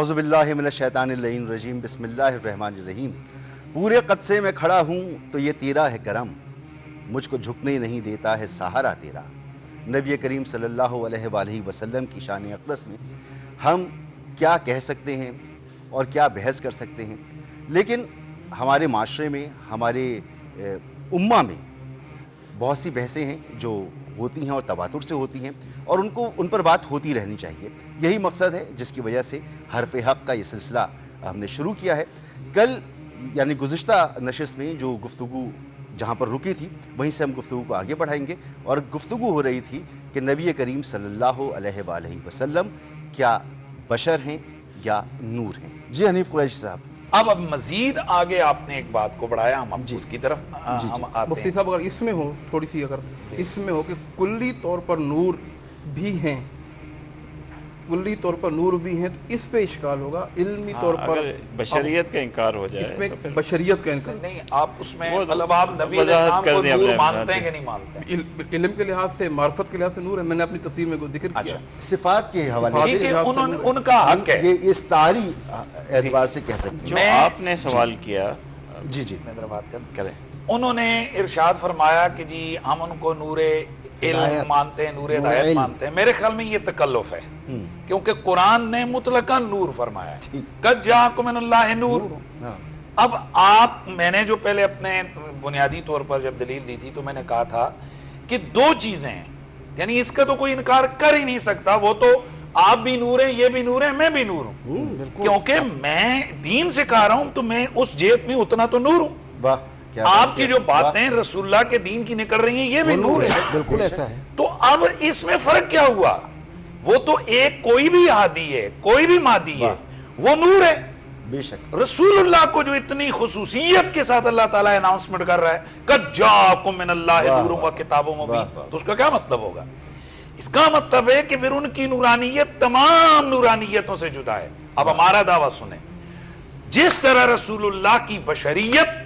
اعوذ باللہ من الشیطان اللعین الرجیم بسم اللہ الرحمن الرحیم۔ پورے قد سے میں کھڑا ہوں تو یہ تیرا ہے کرم، مجھ کو جھکنے نہیں دیتا ہے سہارا تیرا۔ نبی کریم صلی اللہ علیہ وآلہ وسلم کی شان اقدس میں ہم کیا کہہ سکتے ہیں اور کیا بحث کر سکتے ہیں، لیکن ہمارے معاشرے میں، ہمارے امہ میں بہت سی بحثیں ہیں جو ہوتی ہیں اور تواتر سے ہوتی ہیں، اور ان پر بات ہوتی رہنی چاہیے۔ یہی مقصد ہے جس کی وجہ سے حرف حق کا یہ سلسلہ ہم نے شروع کیا ہے۔ کل یعنی گزشتہ نشست میں جو گفتگو جہاں پر رکی تھی وہیں سے ہم گفتگو کو آگے بڑھائیں گے، اور گفتگو ہو رہی تھی کہ نبی کریم صلی اللہ علیہ وآلہ وسلم کیا بشر ہیں یا نور ہیں؟ جی حنیف قریشی صاحب، اب مزید آگے آپ نے ایک بات کو بڑھایا، ہم اس کی طرف ہم آتے مفتی ہیں۔ صاحب اگر اس میں ہو تھوڑی سی، اگر اس میں ہو کہ کلی طور پر نور بھی ہیں، کلی طور پر نور بھی ہیں، تو اس پہ اشکال ہوگا۔ علمی طور پر اگر بشریت کا انکار ہو جائے اس میں تو پھر بشریت کا انکار، نہیں، آپ اس میں مطلب آپ نبی علیہ وضاحت السلام کر کو دیں نور اپنے مانتے ہیں کہ نہیں مانتے ہیں؟ علم کے لحاظ سے، معرفت کے لحاظ سے نور ہے۔ میں نے اپنی تفسیر میں ذکر کیا۔ اچھا، صفات کے حوالے سے ٹھیک ہے، ان کا حق ہے۔ یہ استعاری اعتبار سے کہہ سکتے جو ہیں۔ آپ نے سوال کیا جی جی میں ذرا بات کروں۔ کریں۔ انہوں نے ارشاد فرمایا کہ جی ہم ان کو نور علم مانتے ہیں، نور ہدایت مانتے ہیں۔ میرے خیال میں یہ تکلف ہے، کیونکہ قرآن نے مطلقاً نور فرمایا ہے، قد جاءکم من اللہ نور۔ اب آپ، میں نے جو پہلے اپنے بنیادی طور پر جب دلیل دی تھی تو میں نے کہا تھا کہ دو چیزیں ہیں، یعنی اس کا تو کوئی انکار کر ہی نہیں سکتا، وہ تو آپ بھی نور ہیں، یہ بھی نور ہیں، میں بھی نور ہوں، کیونکہ میں دین سے کہا رہا ہوں تو میں اس جیت میں اتنا تو نور ہوں۔ واہ، کیا آپ کی جو باتیں رسول اللہ کے دین کی نکل رہی ہیں یہ بھی نور ہے۔ بالکل ایسا ہے۔ تو اب اس میں فرق کیا ہوا؟ وہ تو ایک کوئی بھی ہادی ہے، کوئی بھی مادی ہے، وہ نور ہے۔ بے شک رسول اللہ کو جو اتنی خصوصیت کے ساتھ اللہ تعالیٰ اناؤنسمنٹ کر رہا ہے قد جاءکم من اللہ نور و کتاب مبین، تو اس کا کیا مطلب ہوگا؟ اس کا مطلب ہے کہ پھر ان کی نورانیت تمام نورانیتوں سے جدا ہے۔ اب ہمارا دعویٰ سنیں، جس طرح رسول اللہ کی بشریت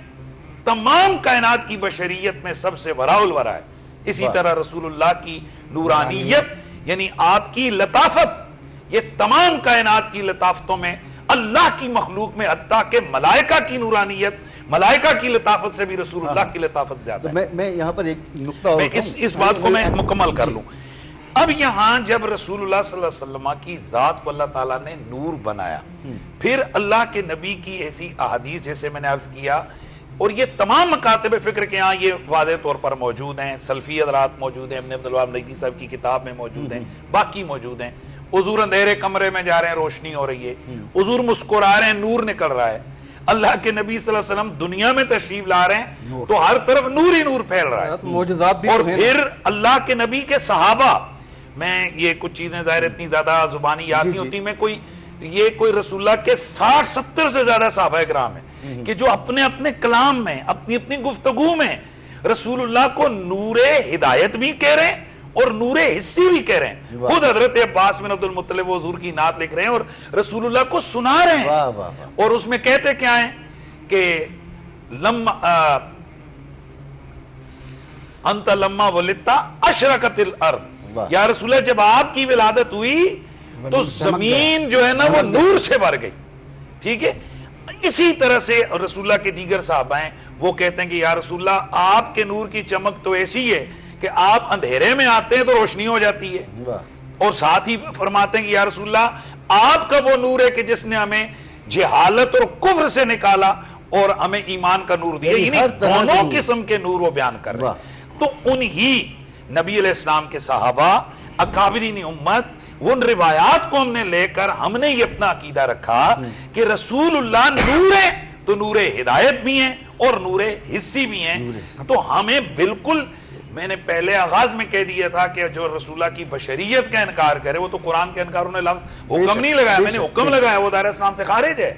تمام کائنات کی بشریت میں سب سے وراء الورا ہے، اسی طرح رسول اللہ کی نورانیت یعنی آپ کی لطافت یہ تمام کائنات کی لطافتوں میں، اللہ کی مخلوق میں، حتیٰ کہ ملائکہ کی نورانیت، ملائکہ کی لطافت سے بھی رسول اللہ کی لطافت زیادہ ہے۔ میں یہاں پر ایک نقطہ اور اس بات کو میں مکمل کر لوں۔ اب یہاں جب رسول اللہ صلی اللہ علیہ وسلم کی ذات کو اللہ تعالیٰ نے نور بنایا، پھر اللہ کے نبی کی ایسی احادیث جیسے میں نے عرض کیا، اور یہ تمام مکاتب فکر کے یہاں یہ واضح طور پر موجود ہیں، سلفی حضرات موجود ہیں، ابن عبد الوہاب نجدی صاحب کی کتاب میں موجود ہیں، باقی موجود ہیں۔ حضور اندھیرے کمرے میں جا رہے ہیں، روشنی ہو رہی ہے، حضور مسکرا رہے ہیں، نور نکل رہا ہے۔ اللہ کے نبی صلی اللہ علیہ وسلم دنیا میں تشریف لا رہے ہیں تو ہر طرف نور ہی نور پھیل رہا ہے۔ معجزات بھی اور ہیں۔ پھر اللہ کے نبی کے صحابہ، میں یہ کچھ چیزیں ظاہر اتنی زیادہ زبانی یاد نہیں ہوتی، میں کوئی رسول اللہ کے 60-70 سے زیادہ صحابہ کرام ہیں کہ جو اپنے اپنے کلام میں، اپنی اپنی گفتگو میں رسول اللہ کو نور ہدایت بھی کہہ رہے ہیں اور نور حسی بھی کہہ رہے ہیں۔ خود حضرت عباس بن عبد المطلب حضور کی نعت لکھ رہے ہیں اور رسول اللہ کو سنا رہے ہیں، اور اس میں کہتے کیا ہیں کہ انت لما ولدتا اشرقت الارض، یا رسول اللہ جب آپ کی ولادت ہوئی تو زمین جو ہے نا وہ نور سے بھر گئی۔ ٹھیک ہے، اسی طرح سے رسول اللہ کے دیگر صحابہ ہیں، وہ کہتے ہیں کہ یا رسول اللہ آپ کے نور کی چمک تو ایسی ہے کہ آپ اندھیرے میں آتے ہیں تو روشنی ہو جاتی ہے، اور ساتھ ہی فرماتے ہیں کہ یا رسول اللہ آپ کا وہ نور ہے کہ جس نے ہمیں جہالت اور کفر سے نکالا اور ہمیں ایمان کا نور دیا، یعنی دونوں قسم کے نور وہ بیان کر رہے ہیں۔ تو انہی نبی علیہ السلام کے صحابہ اکابرین امت، ان روایات کو ہم نے لے کر ہم نے یہ اپنا عقیدہ رکھا کہ رسول اللہ نور ہے تو نور ہدایت بھی ہیں اور نور حسی بھی ہیں۔ تو ہمیں بالکل، میں نے پہلے آغاز میں کہہ دیا تھا کہ جو رسول اللہ کی بشریت کا انکار کرے وہ تو قرآن کے انکار، انہوں نے لفظ حکم نہیں لگایا، میں نے حکم لگایا، وہ دائرہ اسلام سے خارج ہے،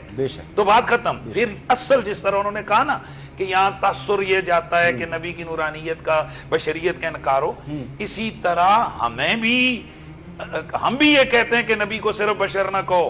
تو بات ختم۔ پھر اصل جس طرح انہوں نے کہا نا کہ یہاں تاثر یہ جاتا ہے کہ نبی کی نورانیت کا، بشریت کا انکار ہو، اسی طرح ہم بھی یہ کہتے ہیں کہ نبی کو صرف بشر نہ کہو،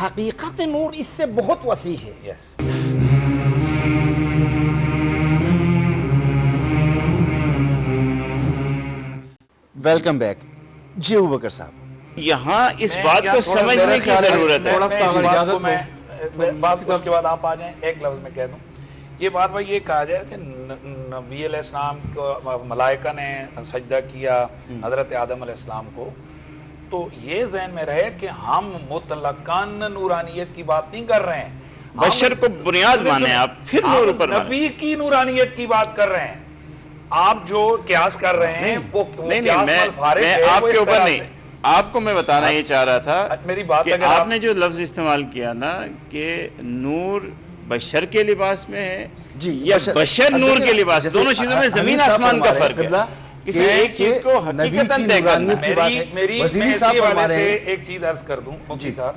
حقیقت نور اس سے بہت وسیع ہے. یس. Welcome back. جی ابو بکر صاحب, یہاں اس بات کو سمجھنے کی ضرورت ہے. تھوڑا سا اگر اجازت ہو. میں بات اس کے بعد آپ آ جائیں, ایک لفظ میں کہہ دوں. یہ بات بھائی یہ کہا جائے کہ نبی علیہ السلام کو ملائکہ نے سجدہ کیا حضرت آدم علیہ السلام کو, تو یہ ذہن میں رہے کہ ہم مطلقاً نورانیت کی بات نہیں کر رہے ہیں, بشر کو بنیاد مانے آپ, پھر نور پر مانے. نبی کی نورانیت کی بات کر رہے ہیں. آپ جو قیاس کر رہے ہیں وہ نہیں, میں آپ کے اوپر نہیں, آپ کو میں بتانا یہ چاہ رہا تھا میری بات کہ اگر آپ نے جو لفظ استعمال کیا نا کہ نور بشر کے لباس میں ہے یا بشر نور کے لباس, دونوں چیزوں میں زمین آسمان کا فرق ہے. کسی ایک چیز کو حقیقتاً طے کرنا. میری ایک چیز عرض کر دوں مفتی صاحب,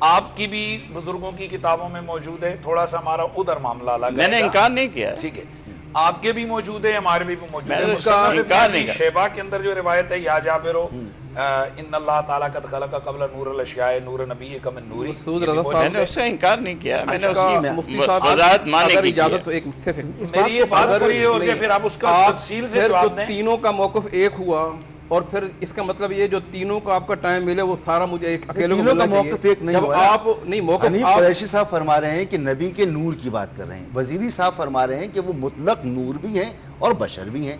آپ کی بھی بزرگوں کی کتابوں میں موجود ہے, تھوڑا سا ہمارا ادھر معاملہ الگ ہے, میں نے انکار نہیں کیا, ٹھیک ہے, آپ کے بھی موجود ہے, ہمارے بھی موجود ہے. اس کا انکار نہیں کیا. شیبہ کے اندر جو روایت ہے, یا جابرو ان اللہ تعالیٰ قد خلق قبل نور الاشیاء نور نبی کا من نوری, میں نے اس کا انکار نہیں کیا, میں نے اس مفتی کی صاحب وضاحت ماننے کی اجازت تو ایک صرف میری یہ بات پوری ہو گئی, پھر آپ اس کا تفصیل سے جواب دیں. تینوں کا موقف ایک ہوا, اور پھر اس کا مطلب یہ جو تینوں کا آپ کا ٹائم ملے وہ سارا مجھے ایک اکیلے کو تینوں کا موقف ایک نہیں ہوا. آپ نہیں موقف, حنیف قریشی صاحب فرما رہے ہیں کہ نبی کے نور کی بات کر رہے ہیں, وزیری صاحب فرما رہے ہیں کہ وہ مطلق نور بھی ہیں اور بشر بھی ہیں.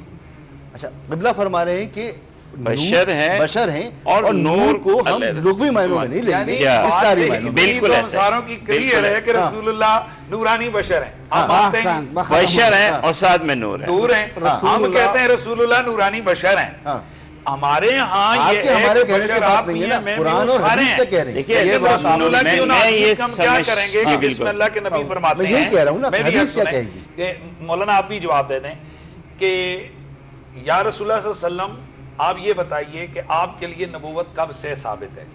اچھا, قبلہ فرما رہے ہیں کہ بشر ہیں اور نور کو ہم لغوی معنوں میں نہیں لیں گے, استعاری معنوں میں. بالکل ایسا ساروں کی کلیئر ہے کہ رسول اللہ نورانی بشر ہیں, آپ مانتے ہیں بشر ہیں اور ساتھ میں نور ہیں, نور ہیں. ہم کہتے ہیں رسول اللہ نورانی بشر ہیں. ہمارے ہاں یہ ہمارے کہنے سے بات نہیں ہے نا, قرآن اور حدیث کا کہہ رہے ہیں. دیکھیے رسول اللہ کی میں یہ ہم کیا کریں گے کہ بسم اللہ کے نبی فرماتے ہیں. میں یہی کہہ رہا ہوں نا, حدیث کیا کہے گی. کہ مولانا آپ بھی جواب دے دیں کہ یا رسول اللہ صلی اللہ علیہ وسلم آپ یہ بتائیے کہ آپ کے لیے نبوت کب سے ثابت ہے,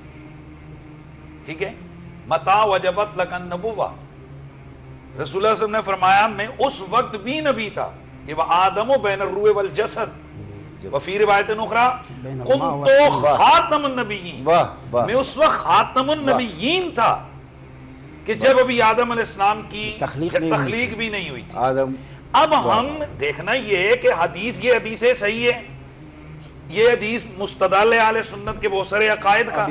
ٹھیک ہے, متا وجبت لکن نبوہ. رسول اللہ صلی اللہ علیہ وسلم نے فرمایا میں اس وقت بھی نبی تھا کہ وہ آدم و بین الروح والجسد, وفی روایت اخری کنت خاتم النبیین, میں اس وقت خاتم النبیین تھا کہ جب ابھی آدم علیہ السلام کی تخلیق بھی نہیں ہوئی تھی. اب ہم دیکھنا یہ ہے کہ حدیث, یہ حدیث صحیح ہے, یہ حدیث مستدل اہل سنت کے بہت سارے عقائد کا,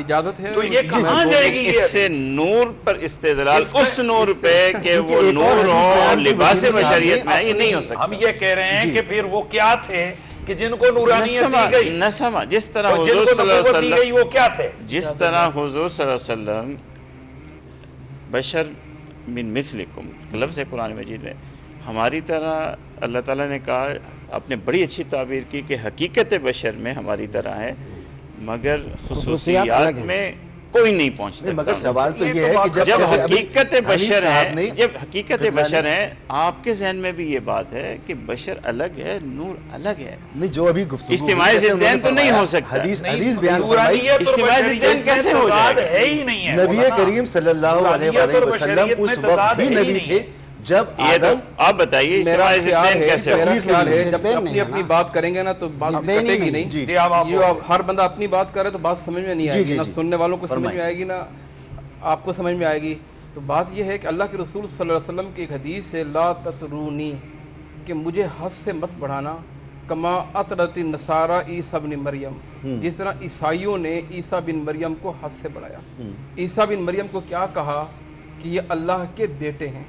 تو یہ کہاں جائے گی؟ اس سے نور پر استدلال اس نور پہ کہ وہ نور ہو لباس بشریت میں, یہ نہیں ہو سکتا. ہم یہ کہہ رہے ہیں کہ پھر وہ کیا تھے کہ جن کو نورانیت دی گئی, نہ سمجھ, جس طرح حضور صلی اللہ علیہ وسلم, وہ کیا تھے, جس طرح حضور صلی اللہ علیہ وسلم بشر من مثلکم لفظ ہے قرآن مجید میں, ہماری طرح اللہ تعالیٰ نے کہا, آپ نے بڑی اچھی تعبیر کی کہ حقیقت بشر میں ہماری طرح ہے مگر خصوصیات میں کوئی نہیں پہنچتا. مگر سوال تو یہ ہے کہ جب حقیقت بشر ہے, جب حقیقت بشر ہے, آپ کے ذہن میں بھی یہ بات ہے کہ بشر الگ ہے, نور الگ ہے, نہیں, جو ابھی گفتگو اجتماعی ضدین تو نہیں ہو سکتا. حدیث بیان فرمائی, اجتماعی ضدین کیسے ہو جائے گا؟ ہے ہی نہیں ہے. نبی کریم صلی اللہ علیہ وسلم اس وقت بھی نبی تھے جب آدم, آپ بتائیے اجتماعی ضدین کیسے ہو؟ میرا خیال ہے جب اپنی بات کریں گے نا تو بات کٹے گی نہیں. یہ ہر بندہ اپنی بات کرے تو بات سمجھ میں نہیں آئے گی, نہ سننے والوں کو سمجھ میں آئے گی, نہ آپ کو سمجھ میں آئے گی. تو بات یہ ہے کہ اللہ کے رسول صلی اللہ علیہ وسلم کی ایک حدیث ہے, لا تطرونی, کہ مجھے حد سے مت بڑھانا, کما اطرت النصارى عیسیٰ بن مریم, جس طرح عیسائیوں نے عیسیٰ بن مریم کو حد سے بڑھایا. عیسیٰ بن مریم کو کیا کہا کہ یہ اللہ کے بیٹے ہیں,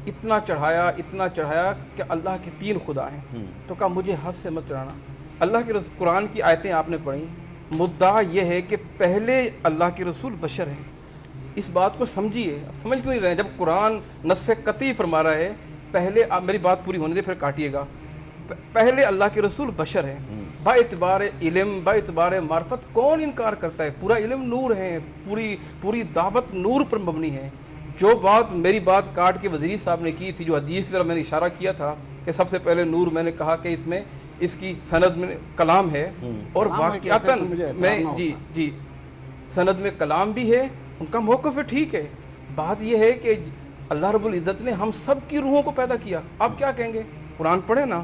اتنا چڑھایا کہ اللہ کے 3 خدا ہیں. تو کہا مجھے حد سے مت چڑھانا. اللہ کے قرآن کی آیتیں آپ نے پڑھی, مدعا یہ ہے کہ پہلے اللہ کے رسول بشر ہیں. اس بات کو سمجھیے, سمجھ کیوں نہیں رہے ہیں؟ جب قرآن نص قطعی فرما رہا ہے, پہلے آپ میری بات پوری ہونے دے پھر کاٹیے گا, پہلے اللہ کے رسول بشر ہیں. با اعتبار علم, با اعتبار معرفت کون انکار کرتا ہے؟ پورا علم نور ہے, پوری دعوت نور پر مبنی ہے. جو بات میری بات کاٹ کے وزیری صاحب نے کی تھی, جو حدیث کی طرف میں نے اشارہ کیا تھا کہ سب سے پہلے نور, میں نے کہا کہ اس میں اس کی سند میں کلام ہے, اور واقعاتاً میں جی سند میں کلام بھی ہے, ان کا موقف ہے, ٹھیک ہے. بات یہ ہے کہ اللہ رب العزت نے ہم سب کی روحوں کو پیدا کیا. آپ کیا کہیں گے؟ قرآن پڑھیں نا,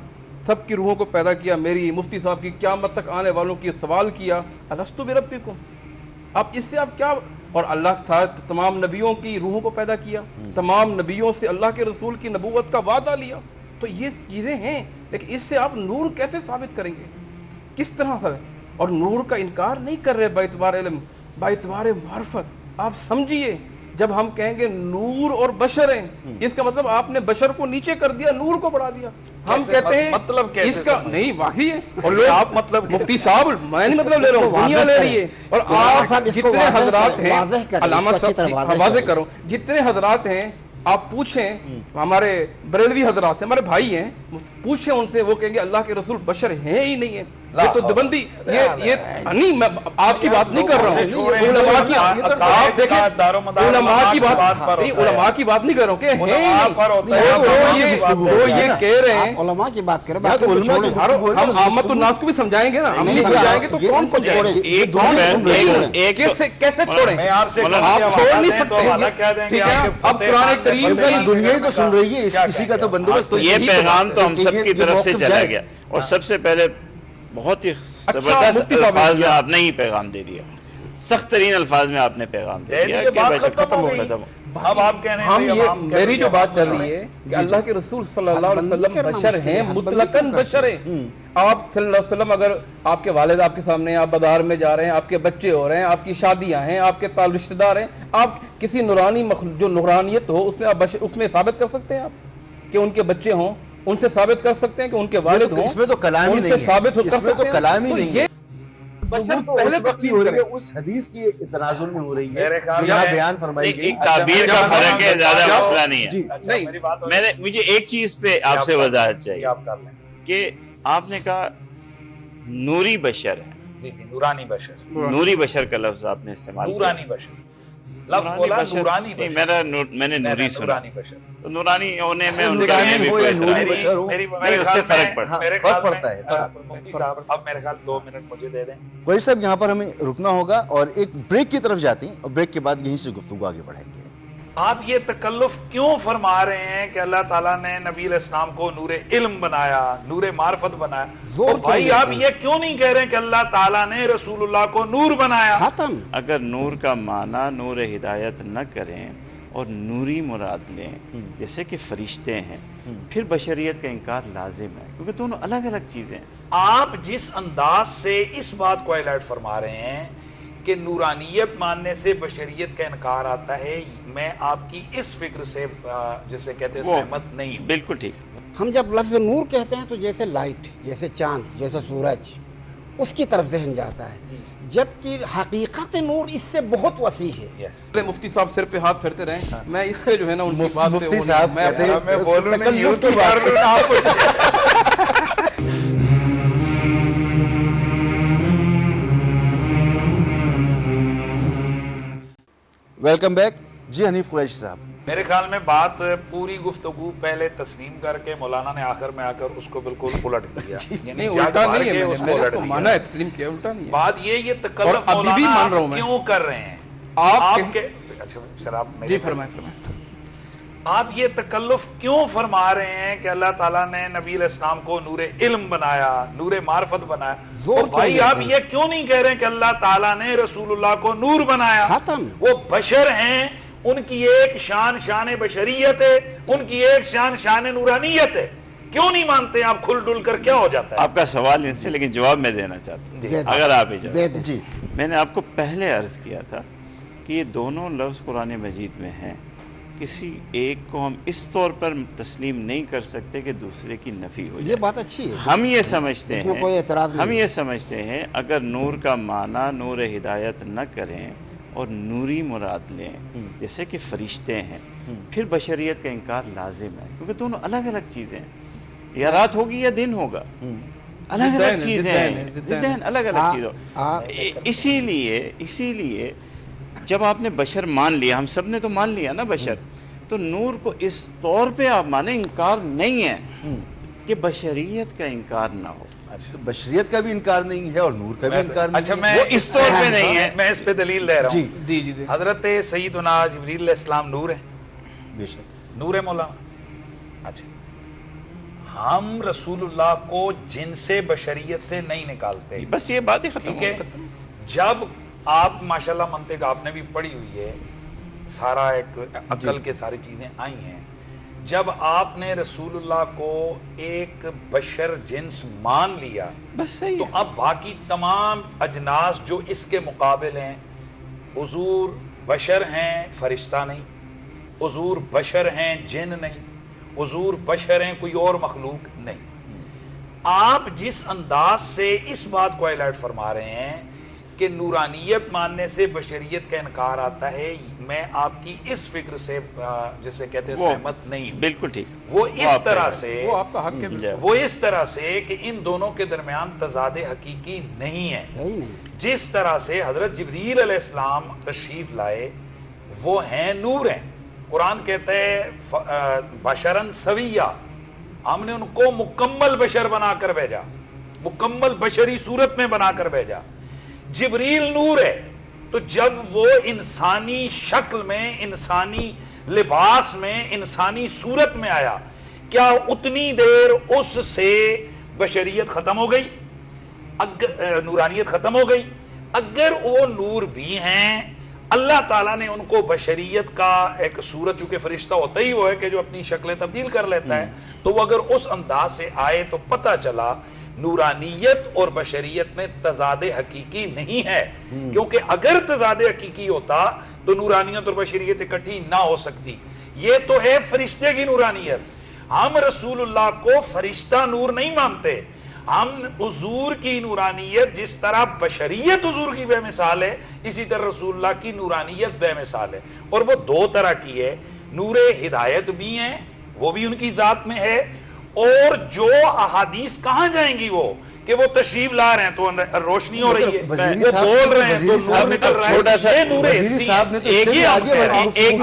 سب کی روحوں کو پیدا کیا. میری مفتی صاحب کی قیامت تک آنے والوں کی سوال کیا, الستو بربکم, آپ اس سے آپ کیا اور اللہ تعالیٰ تمام نبیوں کی روحوں کو پیدا کیا، تمام نبیوں سے اللہ کے رسول کی نبوت کا وعدہ لیا، تو یہ چیزیں ہیں، لیکن اس سے آپ نور کیسے ثابت کریں گے؟ کس طرح سے؟ اور نور کا انکار نہیں کر رہے باعتبار علم، باعتبار معرفت. آپ سمجھیے جب ہم کہیں گے نور اور بشر ہیں، اس کا مطلب آپ نے بشر کو نیچے کر دیا، نور کو بڑھا دیا. ہم کہتے ہیں مطلب کیسے اس کا نہیں واقعی ہے. اور آپ مطلب مفتی صاحب میں نہیں مطلب لے رہا ہوں، دنیا لے رہی ہے. اور آپ جتنے حضرات ہیں، علامہ صاحب واضح کرو، جتنے حضرات ہیں آپ پوچھیں، ہمارے بریلوی حضرات سے، ہمارے بھائی ہیں، پوچھیں ان سے، وہ کہیں گے اللہ کے رسول بشر ہیں ہی نہیں ہے. یہ تو دیوبندی، یہ نہیں، میں آپ کی بات نہیں کر رہا ہوں، علماء کی، آپ دیکھیں علماء کی بات، علماء کی بات نہیں کر رہا ہوں کہ وہ یہ کہہ رہے ہیں. علماء کی بات کریں، ہم عامت الناس کو بھی سمجھائیں گے نا، ہم نہیں سمجھائیں گے تو کون سمجھائے گا؟ کیسے چھوڑیں؟ آپ چھوڑ نہیں سکتے. اب قرآن کریم کا دنیا ہی تو سن رہی ہے، اسی کا تو بندوبست. یہ پیغام تو ہم سب کی طرف سے چلا گیا، اور سب سے پہلے بہت ہی زبردست الفاظ میں آپ نے ہی پیغام دے دیا، سخت ترین الفاظ میں آپ نے پیغام دے دیا کہ بشر ختم ہو ختم ہو. اب آپ کہہ رہے ہیں ہم میری جو بات چل رہی ہے کہ اللہ کے رسول صلی اللہ علیہ وسلم بشر ہیں، مطلقاً بشر ہیں. آپ صلی اللہ علیہ وسلم، اگر آپ کے والد آپ کے سامنے ہیں، آپ بازار میں جا رہے ہیں، آپ کے بچے ہو رہے ہیں، آپ کی شادیاں ہیں، آپ کے رشتہ دار ہیں، آپ کسی نورانی جو نورانیت ہو اس میں ثابت کر سکتے ہیں آپ کہ ان کے بچے ہوں، ان سے ثابت کر سکتے ہیں کہ ان کے والد ہوں، اس میں تو کلام ہی نہیں ہے، اس میں تو کلام ہی نہیں ہے. بشر تو اس وقت کی ہو رہی ہے، اس حدیث کی تناظر میں ہو رہی ہے جو یہاں بیان فرمائی گئی. ایک تعبیر کا فرق ہے، زیادہ مسئلہ نہیں ہے. مجھے ایک چیز پہ آپ سے وضاحت چاہیے کہ آپ نے کہا نوری بشر ہے، نورانی بشر، نوری بشر کا لفظ آپ نے استعمال کیا. نورانی بشر لفظ بولا، نورانی بشر. میں نے نوری سنا، نورانی بشر، تو نورانی ہونے میں ان کا بھی کوئی اعتراض نہیں، اس سے فرق پڑتا ہے. مفتی صاحب اب میرے خیال 2 منٹ مجھے دے دیں. کوئی صاحب یہاں پر ہمیں رکنا ہوگا اور ایک بریک کی طرف جاتے ہیں، اور بریک کے بعد یہیں سے گفتگو آگے بڑھائیں گے. آپ یہ تکلف کیوں فرما رہے ہیں کہ اللہ تعالیٰ نے نبی علیہ السلام کو نور علم بنایا، نور معرفت بنایا؟ اور بھائی آپ یہ کیوں نہیں کہہ رہے ہیں کہ اللہ تعالیٰ نے رسول اللہ کو نور بنایا؟ ختم. اگر نور کا معنی نور ہدایت نہ کریں اور نوری مراد لیں جیسے کہ فرشتے ہیں، پھر بشریت کا انکار لازم ہے، کیونکہ دونوں الگ الگ چیزیں ہیں. آپ جس انداز سے اس بات کو ہائی لائٹ فرما رہے ہیں کہ نورانیت ماننے سے بشریت کا انکار آتا ہے، میں آپ کی اس فکر سے جسے کہتے ہیں سہمت نہیں ہوں. بالکل ٹھیک. ہم جب لفظ نور کہتے ہیں تو جیسے لائٹ، جیسے چاند، جیسے سورج، اس کی طرف ذہن جاتا ہے، جبکہ حقیقت نور اس سے بہت وسیع ہے. مفتی صاحب سر پہ ہاتھ پھیرتے رہیں، میں اس پہ جو ہے نا ان کی بات مفتی صاحب کہتے ہیں میں بولوں نہیں، یوں تو کر لوں نا آپ. Welcome back. جی حنیف قریشی صاحب، میرے خیال میں بات پوری گفتگو پہلے تسلیم کر کے مولانا نے آخر میں آ کر اس کو بالکل الٹ دیا. نہیں الٹا نہیں ہے، میں نے اس کو مانا ہے، تسلیم کیا، الٹا نہیں ہے. بات یہ تکلف ابھی بھی مان رہا ہوں میں. کیوں کر رہے ہیں آپ کے؟ اچھا سر آپ جی فرمائیں. آپ یہ تکلف کیوں فرما رہے ہیں کہ اللہ تعالیٰ نے نبی علیہ السلام کو نور علم بنایا، نور معرفت بنایا؟ اور بھائی آپ یہ کیوں نہیں کہہ رہے ہیں کہ اللہ تعالیٰ نے رسول اللہ کو نور بنایا؟ ختم. وہ بشر ہیں، ان کی ایک شان شان بشریت ہے، ان کی ایک شان شان نورانیت ہے. کیوں نہیں مانتے آپ؟ کھل ڈل کر کیا ہو جاتا ہے؟ آپ کا سوال ان سے، لیکن جواب میں دینا چاہتا ہوں اگر آپ اجازت. جی میں نے آپ کو پہلے عرض کیا تھا کہ یہ دونوں لفظ قرآن مجید میں ہیں، کسی ایک کو ہم اس طور پر تسلیم نہیں کر سکتے کہ دوسرے کی نفی ہو جائے. یہ بات اچھی ہے. ہم یہ سمجھتے اس میں کوئی اعتراض نہیں. ہم یہ سمجھتے ہیں اگر نور کا معنی نور ہدایت نہ کریں اور نوری مراد لیں جیسے کہ فرشتے ہیں، پھر بشریت کا انکار لازم ہے، کیونکہ دونوں الگ الگ چیزیں ہیں. یا رات ہوگی یا دن ہوگا، الگ الگ چیزیں ہیں، ضدین الگ الگ چیزیں. اسی لیے جب آپ نے بشر مان لیا، ہم سب نے تو مان لیا نا بشر، تو نور کو اس طور پہ آپ مانیں انکار نہیں ہے کہ بشریت کا انکار نہ ہو. تو بشریت کا بھی انکار نہیں ہے اور نور کا بھی انکار نہیں. اچھا ہے. میں اس طور پہ نہیں ہے. میں اس پہ دلیل دے رہا ہوں. جی حضرت سیدنا جبریل علیہ السلام نور ہے، بے شک نور ہے مولانا. اچھا ہم رسول اللہ کو جن سے بشریت سے نہیں نکالتے، بس یہ بات ہی ختم ٹھیک ہے. جب آپ ماشاءاللہ منطق آپ نے بھی پڑھی ہوئی ہے، سارا ایک عقل کے ساری چیزیں آئی ہیں. جب آپ نے رسول اللہ کو ایک بشر جنس مان لیا بس صحیح تو ہے. اب باقی تمام اجناس جو اس کے مقابل ہیں، حضور بشر ہیں فرشتہ نہیں، حضور بشر ہیں جن نہیں، حضور بشر ہیں کوئی اور مخلوق نہیں. آپ جس انداز سے اس بات کو ہائی لائٹ فرما رہے ہیں کہ نورانیت ماننے سے بشریت کا انکار آتا ہے، میں آپ کی اس فکر سے جسے کہتے ہیں سہمت نہیں ہوں. بالکل ٹھیک. وہ اس طرح سے وہ آپ کا حق ہے. وہ اس طرح سے کہ ان دونوں کے درمیان تضاد حقیقی نہیں ہے. ہے ہی نہیں. جس طرح سے حضرت جبریل علیہ السلام تشریف لائے وہ ہیں نور ہیں. قرآن کہتا ہے بشرن سویہ، ہم نے ان کو مکمل بشر بنا کر بھیجا، مکمل بشری صورت میں بنا کر بھیجا. جبریل نور ہے، تو جب وہ انسانی شکل میں، انسانی لباس میں، انسانی صورت میں آیا، کیا اتنی دیر اس سے بشریت ختم ہو گئی؟ نورانیت ختم ہو گئی؟ اگر وہ نور بھی ہیں، اللہ تعالیٰ نے ان کو بشریت کا ایک صورت، چونکہ فرشتہ ہوتا ہی وہ ہے کہ جو اپنی شکلیں تبدیل کر لیتا ہے، تو وہ اگر اس انداز سے آئے تو پتہ چلا نورانیت اور بشریت میں تضاد حقیقی نہیں ہے. کیونکہ اگر تضاد حقیقی ہوتا تو نورانیت اور بشریت اکٹھی نہ ہو سکتی. یہ تو ہے فرشتے کی نورانیت. ہم رسول اللہ کو فرشتہ نور نہیں مانتے، ہم حضور کی نورانیت جس طرح بشریت حضور کی بے مثال ہے، اسی طرح رسول اللہ کی نورانیت بے مثال ہے. اور وہ دو طرح کی ہے، نور ہدایت بھی ہیں، وہ بھی ان کی ذات میں ہے، اور جو احادیث کہاں جائیں گی وہ کہ وہ تشریف لا رہے ہیں تو روشنی ہو رہی ہے، وہ بول رہے ہیں تو نور نکل رہا ہے. چھوٹا سا یہ نور حسی ہے. ایک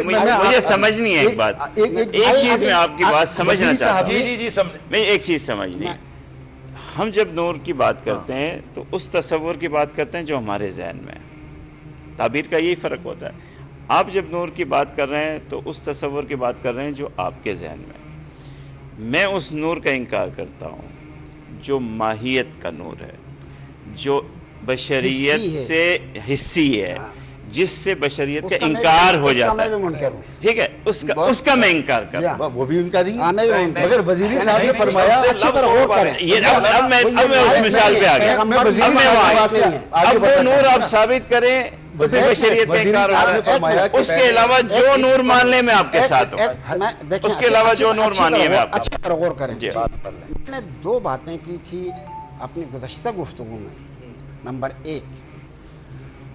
منٹ مجھے سمجھنی ہے ایک بات. ایک چیز میں آپ کی بات سمجھنا چاہتا ہوں. جی میں ایک چیز سمجھنی ہے. ہم جب نور کی بات کرتے ہیں تو اس تصور کی بات کرتے ہیں جو ہمارے ذہن میں ہے. تعبیر کا یہی فرق ہوتا ہے. آپ جب نور کی بات کر رہے ہیں تو اس تصور کی بات کر رہے ہیں جو آپ کے ذہن میں ہے. میں اس نور کا انکار کرتا ہوں جو ماہیت کا نور ہے، جو بشریت سے حصی ہے، جس سے بشریت کا انکار ہو جاتا ہے. ٹھیک ہے، اس کا میں انکار کرتا ہوں. وہ بھی انکاری مگر وزیری صاحب نے فرمایا اچھی طرح غور کریں. اب میں اس مثال پہ آ گیا. اب وہ نور آپ ثابت کریں تو پھر بشریت کا انکار ہوتا ہے. اس کے علاوہ جو نور ماننے میں آپ کے ساتھ ہوں، اس کے علاوہ جو نور مانیے میں آپ اچھی طرح غور کریں. جی. میں نے دو باتیں کی تھی اپنی گزشتہ گفتگو میں. نمبر ایک،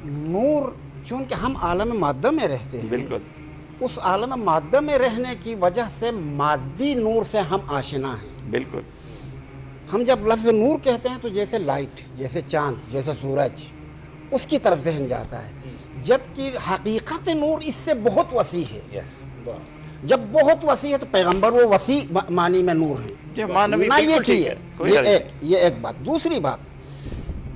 نور چونکہ ہم عالم مادہ میں رہتے ہیں، بالکل اس عالم مادہ میں رہنے کی وجہ سے مادی نور سے ہم آشنا ہیں. بالکل. ہم جب لفظ نور کہتے ہیں تو جیسے لائٹ، جیسے چاند، جیسے سورج، اس کی طرف ذہن جاتا ہے، جبکہ حقیقت نور اس سے بہت وسیع ہے. جب بہت وسیع ہے تو پیغمبر وہ وسیع معنی میں نور ہیں. نہ یہ ایک بات. دوسری بات،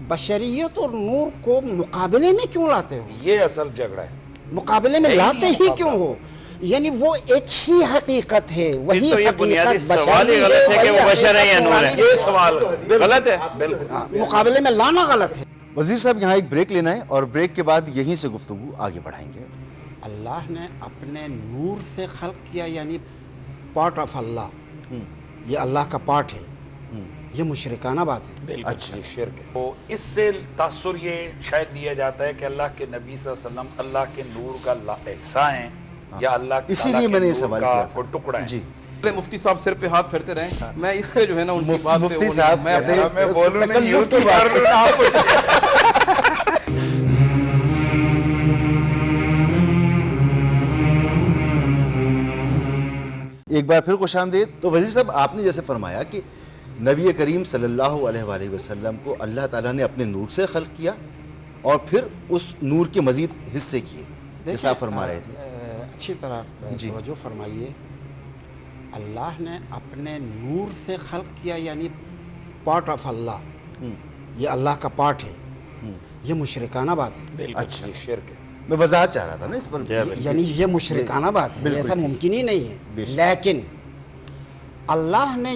بشریت اور نور کو مقابلے میں کیوں لاتے ہو؟ یہ اصل جھگڑا ہے. مقابلے میں لاتے ہی کیوں ہو؟ یعنی وہ ایک ہی حقیقت ہے، وہی تو یہ بنیادی حقیقت سوال ہی غلط ہے کہ وہ بشر ہے یا نور ہے. یہ سوال غلط ہے. بالکل مقابلے میں لانا غلط ہے. وزیر صاحب یہاں ایک بریک لینا ہے اور بریک کے بعد یہیں سے گفتگو آگے بڑھائیں گے. اللہ نے اپنے نور سے خلق کیا، یعنی پارٹ آف اللہ، یہ اللہ کا پارٹ ہے. یہ مشرکانہ بات ہے. اچھا شرک ہے. تو اس سے تاثر یہ شاید دیا جاتا ہے کہ اللہ کے نبی صلی اللہ علیہ وسلم اللہ کے نور کا حصہ ہیں یا اللہ کے اسی لیے میں نے یہ سوال کیا کوئی ٹکڑا ہے. جی مفتی صاحب سر پہ ہاتھ پھیرتے رہیں. میں اس سے جو ہے نا ان کی بات پہ مفتی صاحب میں بولوں نہیں، یوں تو مار لوں نا آپ کو. ایک بار پھر خوش آمدید. تو وزیر صاحب آپ نے جیسے فرمایا کہ نبی کریم صلی اللہ علیہ وآلہ وسلم کو اللہ تعالیٰ نے اپنے نور سے خلق کیا اور پھر اس نور کے مزید حصے کیے، جیسا آپ فرما رہے تھے. اچھی طرح توجہ فرمائیے. اللہ نے اپنے نور سے خلق کیا، یعنی پارٹ آف اللہ، یہ اللہ کا پارٹ ہے. یہ مشرکانہ بات ہے. اچھا شرک ہے. میں وضاحت چاہ رہا تھا نا اس پر. یعنی یہ مشرکانہ بات ہے، ایسا ممکن ہی نہیں ہے. لیکن اللہ نے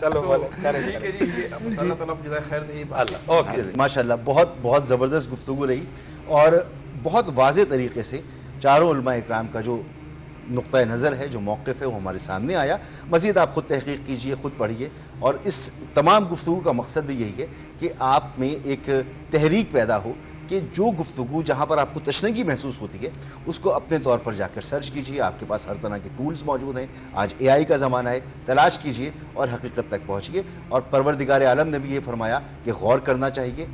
چلو بولے کریں ٹھیک ہے جی، اللہ تعالیٰ آپ جزائے خیر دے. اللہ اوکے. ماشاءاللہ بہت بہت زبردست گفتگو رہی اور بہت واضح طریقے سے چاروں علماء اکرام کا جو نقطہ نظر ہے، جو موقف ہے، وہ ہمارے سامنے آیا. مزید آپ خود تحقیق کیجئے، خود پڑھیے، اور اس تمام گفتگو کا مقصد بھی یہی ہے کہ آپ میں ایک تحریک پیدا ہو کہ جو گفتگو جہاں پر آپ کو تشنگی محسوس ہوتی ہے اس کو اپنے طور پر جا کر سرچ کیجئے. آپ کے پاس ہر طرح کے ٹولز موجود ہیں، آج AI کا زمانہ ہے، تلاش کیجئے اور حقیقت تک پہنچیے. اور پروردگار عالم نے بھی یہ فرمایا کہ غور کرنا چاہیے.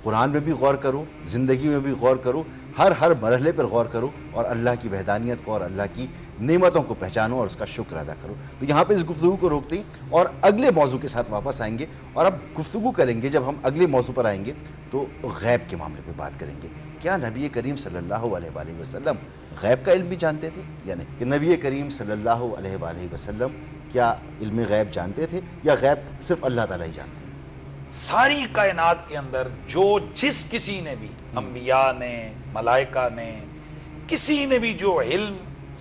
قرآن میں بھی غور کرو، زندگی میں بھی غور کرو، ہر مرحلے پر غور کرو اور اللہ کی وحدانیت کو اور اللہ کی نعمتوں کو پہچانو اور اس کا شکر ادا کرو. تو یہاں پہ اس گفتگو کو روکتے ہیں اور اگلے موضوع کے ساتھ واپس آئیں گے، اور اب گفتگو کریں گے. جب ہم اگلے موضوع پر آئیں گے تو غیب کے معاملے پہ بات کریں گے. کیا نبی کریم صلی اللہ علیہ وآلہ وسلم غیب کا علم بھی جانتے تھے یا نہیں؟ کہ نبی کریم صلی اللہ علیہ وآلہ وسلم کیا علم غیب جانتے تھے یا غیب صرف اللہ تعالیٰ ہی جانتے ہیں؟ ساری کائنات کے اندر جو جس کسی نے بھی، انبیاء نے، ملائکہ نے، کسی نے بھی جو علم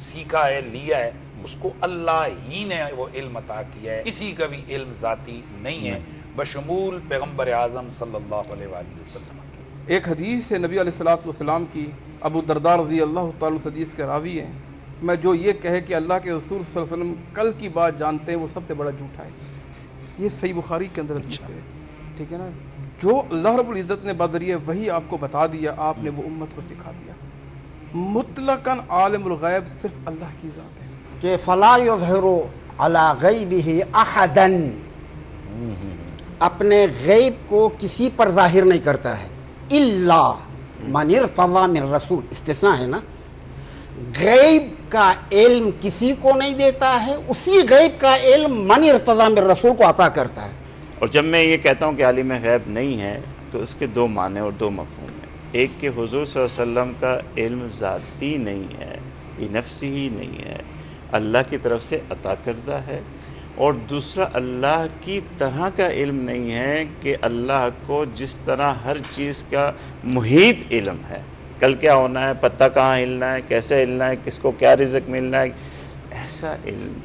سیکھا ہے، لیا ہے، اس کو اللہ ہی نے وہ علم عطا کیا ہے. کسی کا بھی علم ذاتی نہیں ہے بشمول پیغمبر اعظم صلی اللہ علیہ وآلہ وسلم. ایک حدیث ہے نبی علیہ السلام کی، ابو درداء رضی اللہ تعالیٰ عنہ حدیث کے راوی ہیں، میں جو یہ کہے کہ اللہ کے رسول صلی اللہ علیہ وسلم کل کی بات جانتے ہیں وہ سب سے بڑا جھوٹا ہے. یہ صحیح بخاری کے اندر حدیث ہے، ٹھیک ہے نا. جو اللہ رب العزت نے بذریعہ وہی آپ کو بتا دیا، آپ نے وہ امت کو سکھا دیا. مطلقاً عالم الغیب صرف اللہ کی ذات ہے. کہ فلا یظہر علی غیبہ احدا، اپنے غیب کو کسی پر ظاہر نہیں کرتا ہے، الا من ارتضی من رسول، استثناء ہے نا. غیب کا علم کسی کو نہیں دیتا ہے، اسی غیب کا علم من ارتضی من رسول کو عطا کرتا ہے. اور جب میں یہ کہتا ہوں کہ عالم غیب نہیں ہے تو اس کے دو معنی اور دو مفہوم ہیں. ایک کہ حضور صلی اللہ علیہ وسلم کا علم ذاتی نہیں ہے، یہ نفسی ہی نہیں ہے، اللہ کی طرف سے عطا کردہ ہے. اور دوسرا اللہ کی طرح کا علم نہیں ہے کہ اللہ کو جس طرح ہر چیز کا محیط علم ہے، کل کیا ہونا ہے، پتہ کہاں ہلنا ہے، کیسے ہلنا ہے، کس کو کیا رزق ملنا ہے، ایسا علم